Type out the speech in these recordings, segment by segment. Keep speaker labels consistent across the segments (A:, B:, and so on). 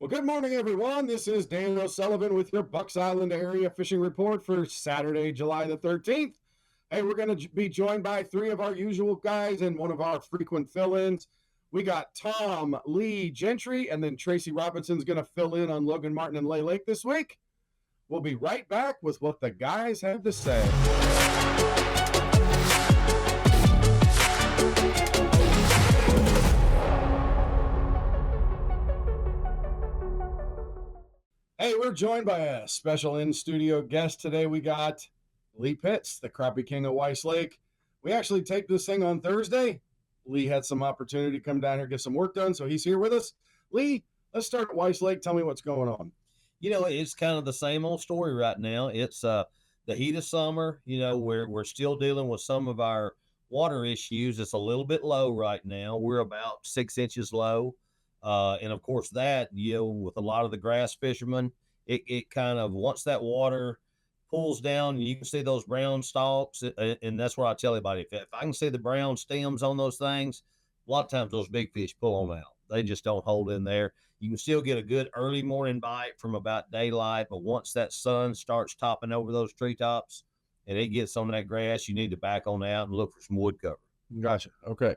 A: Well, good morning, everyone. This is Dan O'Sullivan with your Bucks Island area fishing report for Saturday, July the 13th. Hey, we're going to be joined by three of our usual guys and one of our frequent fill-ins. We got Tom, Lee, Gentry, and then Tracy Robinson's going to fill in on Logan Martin and Lake this week. We'll be right back with what the guys have to say. Hey, we're joined by a special in-studio guest today. We got Lee Pitts, the crappie king of Weiss Lake. We actually taped this thing on Thursday. Lee had some opportunity to come down here, get some work done, so he's here with us. Lee, let's start at Weiss Lake. Tell me what's going on.
B: It's kind of the same old story right now. It's the heat of summer. We're still dealing with some of our water issues. It's a little bit low right now. We're about 6 inches low. And of course that, with a lot of the grass fishermen, it kind of, once that water pulls down, you can see those brown stalks. And that's what I tell everybody. If I can see the brown stems on those things, a lot of times those big fish pull them out. They just don't hold in there. You can still get a good early morning bite from about daylight, but once that sun starts topping over those treetops and it gets on that grass, you need to back on out and look for some wood cover.
A: Gotcha. Okay.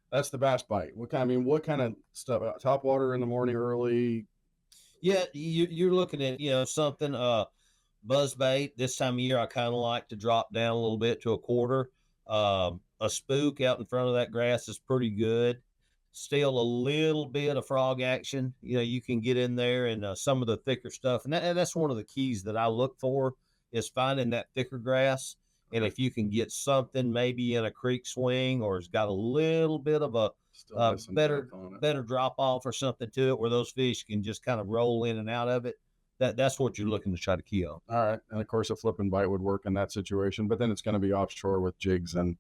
A: That's the bass bite. What kind of stuff? Top water in the morning early?
B: Yeah, you're looking at, something, buzz bait. This time of year, I kind of like to drop down a little bit to a quarter. A spook out in front of that grass is pretty good. Still a little bit of frog action. You can get in there and some of the thicker stuff. And that's one of the keys that I look for is finding that thicker grass. And if you can get something maybe in a creek swing or it's got a little bit of a better drop off or something to it where those fish can just kind of roll in and out of it, that's what you're looking to try to key on.
A: All right. And of course, a flipping bite would work in that situation, but then it's going to be offshore with jigs and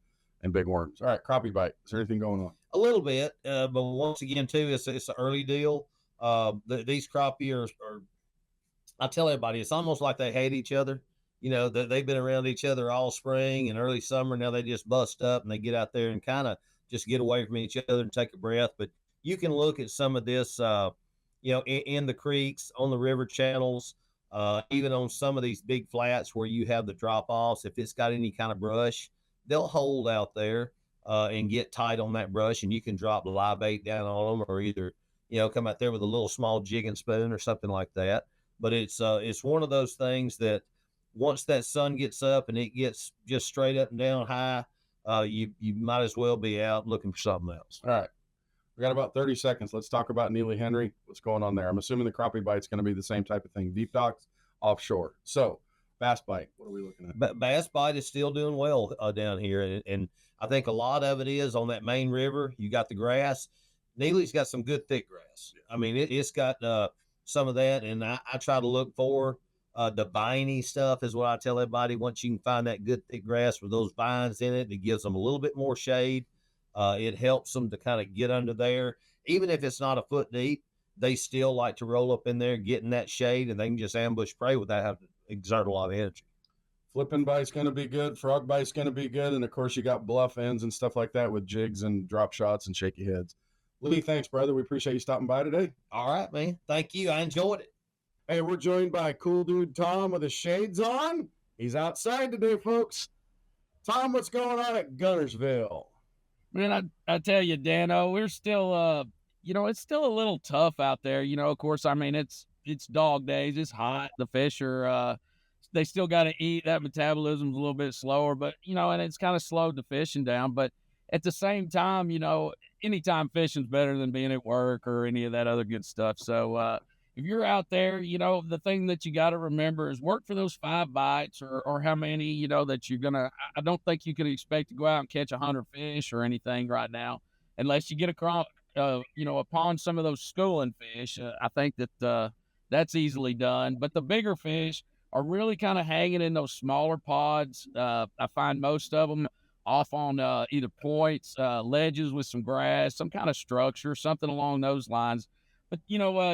A: big worms. All right. Crappie bite. Is there anything going on?
B: A little bit, but once again, too, it's an early deal. These crappie are, I tell everybody, it's almost like they hate each other. They've been around each other all spring and early summer. Now they just bust up and they get out there and kind of just get away from each other and take a breath. But you can look at some of this, in the creeks, on the river channels, even on some of these big flats where you have the drop offs. If it's got any kind of brush, they'll hold out there and get tight on that brush, and you can drop live bait down on them, or either come out there with a little small jig and spoon or something like that. But it's one of those things that once that sun gets up and it gets just straight up and down high, you might as well be out looking for something else.
A: All right. We got about 30 seconds. Let's talk about Neely Henry. What's going on there? I'm assuming the crappie bite's going to be the same type of thing. Deep docks, offshore. So bass bite, what are we looking at?
B: Bass bite is still doing well down here. And I think a lot of it is on that main river. You got the grass. Neely's got some good thick grass. I mean, it's got some of that. And I try to look for the viney stuff is what I tell everybody. Once you can find that good thick grass with those vines in it, it gives them a little bit more shade. It helps them to kind of get under there. Even if it's not a foot deep, they still like to roll up in there, get in that shade, and they can just ambush prey without having to exert a lot of energy.
A: Flipping bite's going to be good. Frog bite's going to be good. And, of course, you got bluff ends and stuff like that with jigs and drop shots and shaky heads. Lee, thanks, brother. We appreciate you stopping by today.
B: All right, man. Thank you. I enjoyed it.
A: Hey, we're joined by cool dude Tom with his shades on. He's outside today, folks. Tom, what's going on at Guntersville?
C: Man, I tell you, Dano, we're still, it's still a little tough out there. Of course, I mean, it's dog days. It's hot. The fish are, they still got to eat. That metabolism's a little bit slower, but, and it's kind of slowed the fishing down. But at the same time, anytime fishing's better than being at work or any of that other good stuff. So, if you're out there, the thing that you got to remember is work for those 5 bites or how many, that you're going to, I don't think you can expect to go out and catch 100 fish or anything right now, unless you get across, upon some of those schooling fish. I think that that's easily done, but the bigger fish are really kind of hanging in those smaller pods. I find most of them off on either points, ledges with some grass, some kind of structure, something along those lines. But,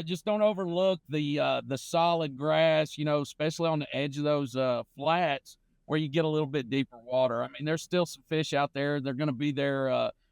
C: just don't overlook the solid grass, especially on the edge of those flats where you get a little bit deeper water. I mean, there's still some fish out there. They're going to be there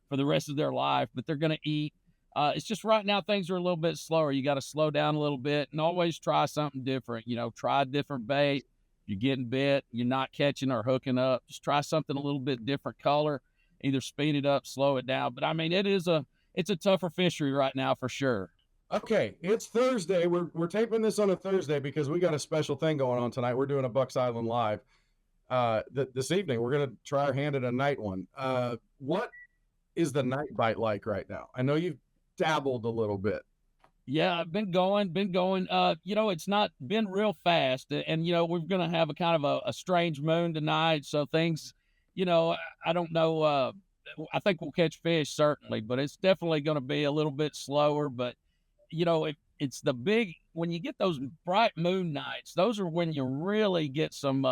C: for the rest of their life, but they're going to eat It's just right now things are a little bit slower. You got to slow down a little bit and always try something different. Try a different bait. You're getting bit, you're not catching or hooking up. Just try something a little bit different color. Either speed it up, slow it down. But I mean, it's a tougher fishery right now for sure.
A: Okay, it's Thursday. We're taping this on a Thursday because we got a special thing going on tonight. We're doing a Bucks Island live. This evening we're gonna try our hand at a night one. What is the night bite like right now? I know you've dabbled a little bit.
C: Yeah, I've been going. It's not been real fast, and we're gonna have a kind of a strange moon tonight, so things, I don't know. I think we'll catch fish certainly, but it's definitely going to be a little bit slower. But it's the big when you get those bright moon nights, those are when you really get some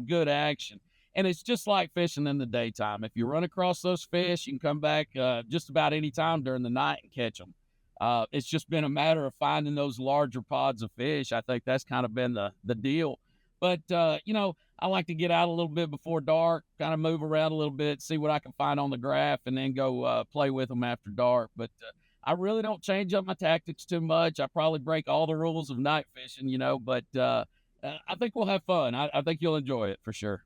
C: good action. And it's just like fishing in the daytime. If you run across those fish, you can come back just about any time during the night and catch them. It's just been a matter of finding those larger pods of fish. I think that's kind of been the deal. But I like to get out a little bit before dark, kind of move around a little bit, see what I can find on the graph, and then go play with them after dark. But I really don't change up my tactics too much. I probably break all the rules of night fishing, but I think we'll have fun. I think you'll enjoy it for sure.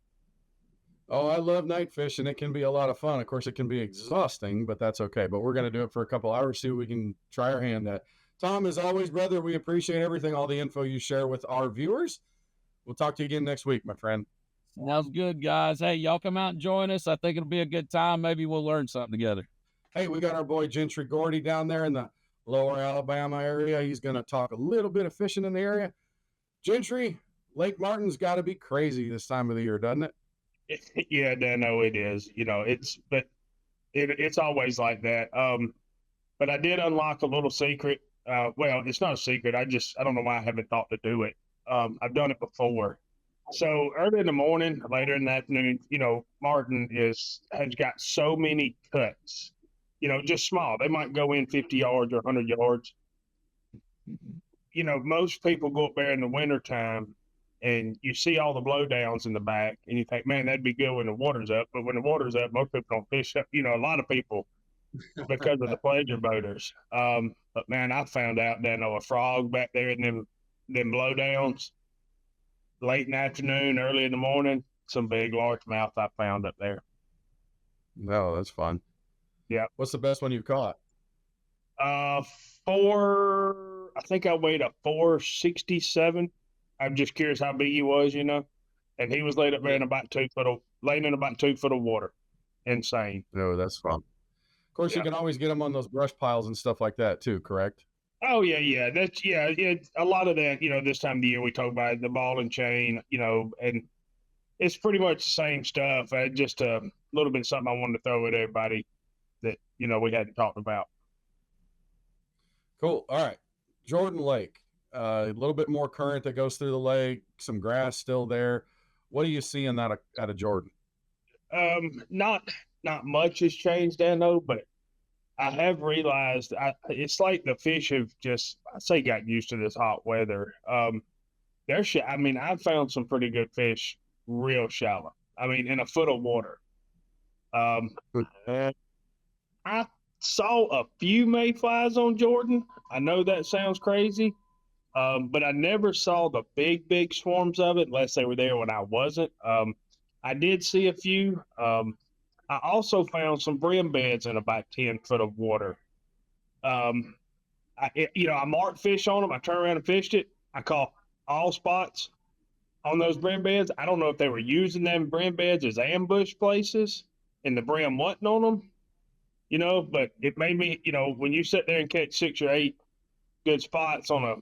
A: Oh, I love night fishing. It can be a lot of fun. Of course, it can be exhausting, but that's okay. But we're going to do it for a couple hours, see what we can try our hand at. Tom, as always, brother, we appreciate everything, all the info you share with our viewers. We'll talk to you again next week, my friend.
C: Sounds good, guys. Hey, y'all come out and join us. I think it'll be a good time. Maybe we'll learn something together.
A: Hey, we got our boy Gentry Gordy down there in the lower Alabama area. He's going to talk a little bit of fishing in the area. Gentry, Lake Martin's got to be crazy this time of the year, doesn't it?
D: Yeah, no, it is. It's always like that. But I did unlock a little secret. Well, it's not a secret. I don't know why I haven't thought to do it. I've done it before. So early in the morning, later in the afternoon, Martin has got so many cuts, just small. They might go in 50 yards or 100 yards. Most people go up there in the wintertime and you see all the blowdowns in the back and you think, man, that'd be good when the water's up. But when the water's up, most people don't fish up, a lot of people because of the pleasure boaters. But man, I found out that a frog back there in them blowdowns late in the afternoon, early in the morning, some big largemouth I found up there.
A: No, that's fun.
D: Yeah.
A: What's the best one you've caught?
D: I think I weighed a 467. I'm just curious how big he was, and he was laid up there in about 2 foot of water. Insane.
A: No, that's fun. Of course, you can always get them on those brush piles and stuff like that too, correct?
D: Oh yeah. That's a lot of that, this time of the year we talk about the ball and chain, and it's pretty much the same stuff. Just a little bit of something I wanted to throw at everybody that, we hadn't talked about.
A: Cool. All right. Jordan Lake. A little bit more current that goes through the lake, some grass still there. What are you seeing out of Jordan?
D: Not much has changed, Dano, but I have realized it's like the fish have got used to this hot weather. I've found some pretty good fish real shallow. In a foot of water. I saw a few mayflies on Jordan. I know that sounds crazy. But I never saw the big swarms of it unless they were there when I wasn't. I did see a few. I also found some brim beds in about 10 foot of water. I marked fish on them. I turned around and fished it. I caught all spots on those brim beds. I don't know if they were using them brim beds as ambush places and the brim wasn't on them, but it made me, when you sit there and catch 6 or 8 good spots on a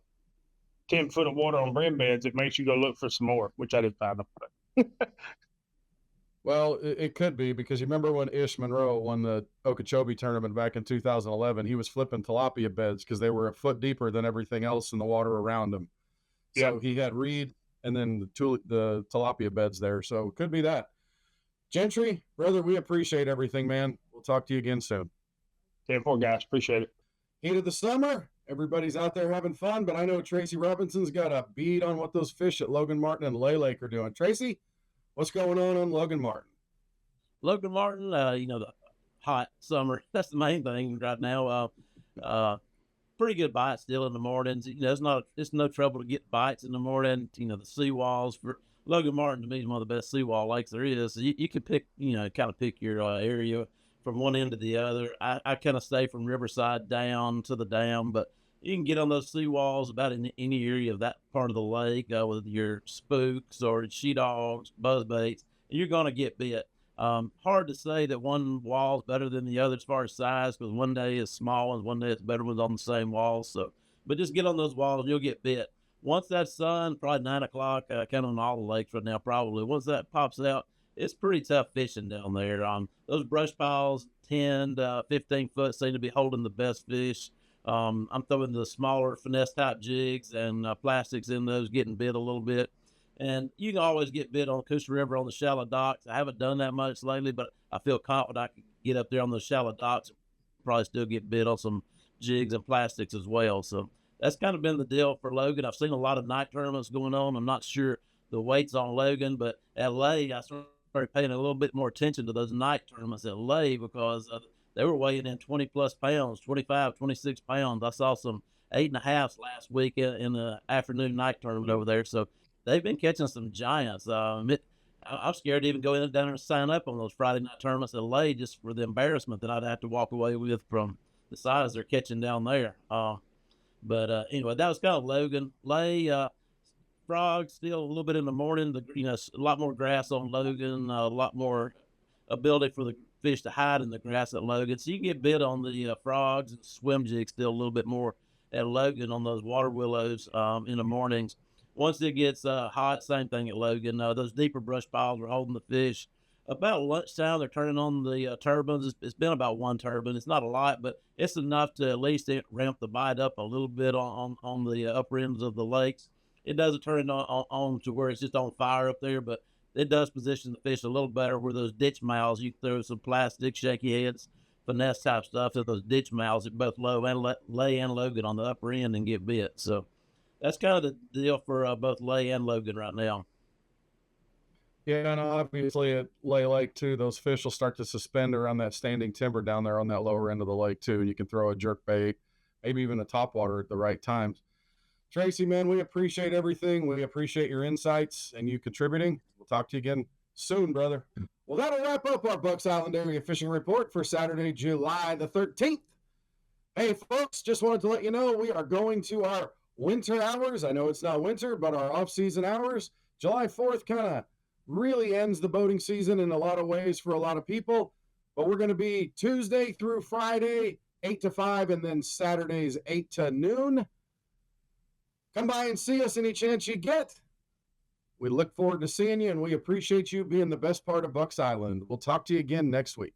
D: 10 foot of water on brim beds, it makes you go look for some more, which I did find them.
A: Well, it could be because you remember when Ish Monroe won the Okeechobee tournament back in 2011, he was flipping tilapia beds because they were a foot deeper than everything else in the water around him. So he had reed and then the tilapia beds there. So it could be that. Gentry, brother, we appreciate everything, man. We'll talk to you again soon.
D: 10-4, guys. Appreciate it.
A: Heat of the summer. Everybody's out there having fun, but I know Tracy Robinson's got a bead on what those fish at Logan Martin and Lay Lake are doing. Tracy, what's going on Logan Martin?
E: Logan Martin, the hot summer. That's the main thing right now. Pretty good bites still in the mornings. It's no trouble to get bites in the morning. The seawalls for Logan Martin to me is one of the best seawall lakes there is. So you can pick, kind of pick your area from one end to the other. I kind of stay from Riverside down to the dam, but you can get on those seawalls about in any area of that part of the lake with your spooks or she dogs, buzzbaits, and you're going to get bit. Hard to say that one wall is better than the other as far as size, because one day is small and one day it's better ones on the same wall. So, but just get on those walls, you'll get bit. Once that sun, probably 9 o'clock, kind of on all the lakes right now, probably. Once that pops out, it's pretty tough fishing down there. Those brush piles, 10 to 15 foot, seem to be holding the best fish. I'm throwing the smaller finesse type jigs and plastics in those, getting bit a little bit. And you can always get bit on Coosa River on the shallow docks. I haven't done that much lately, but I feel confident I can get up there on those shallow docks and probably still get bit on some jigs and plastics as well. So that's kind of been the deal for Logan. I've seen a lot of night tournaments going on. I'm not sure the weights on Logan, but at Lay, I started paying a little bit more attention to those night tournaments at Lay because they were weighing in 20 plus pounds, 25, 26 pounds. I saw some 8.5s last week in the afternoon night tournament over there. So they've been catching some giants. I'm scared to even go down there and sign up on those Friday night tournaments at Lay just for the embarrassment that I'd have to walk away with from the size they're catching down there. But anyway, that was kind of Logan. Lay, frogs still a little bit in the morning. A lot more grass on Logan, a lot more ability for the fish to hide in the grass at Logan. So you can get bit on the frogs and swim jigs still a little bit more at Logan on those water willows in the mornings. Once it gets hot, same thing at Logan. Those deeper brush piles are holding the fish. About lunchtime, they're turning on the turbines. It's been about one turbine. It's not a lot, but it's enough to at least ramp the bite up a little bit on the upper ends of the lakes. It doesn't turn it on to where it's just on fire up there, but it does position the fish a little better where those ditch mouths, you throw some plastic, shaky heads, finesse type stuff at those ditch mouths at both Lay and Logan on the upper end and get bit. So that's kind of the deal for both Lay and Logan right now.
A: Yeah, and obviously at Lay Lake too, those fish will start to suspend around that standing timber down there on that lower end of the lake too. You can throw a jerk bait, maybe even a topwater at the right times. Tracy, man, we appreciate everything. We appreciate your insights and you contributing. We'll talk to you again soon, brother. Well, that'll wrap up our Bucks Island Area Fishing Report for Saturday, July the 13th. Hey, folks, just wanted to let you know we are going to our winter hours. I know it's not winter, but our off-season hours. July 4th kind of really ends the boating season in a lot of ways for a lot of people. But we're going to be Tuesday through Friday, 8 to 5, and then Saturdays, 8 to noon. Come by and see us any chance you get. We look forward to seeing you, and we appreciate you being the best part of Bucks Island. We'll talk to you again next week.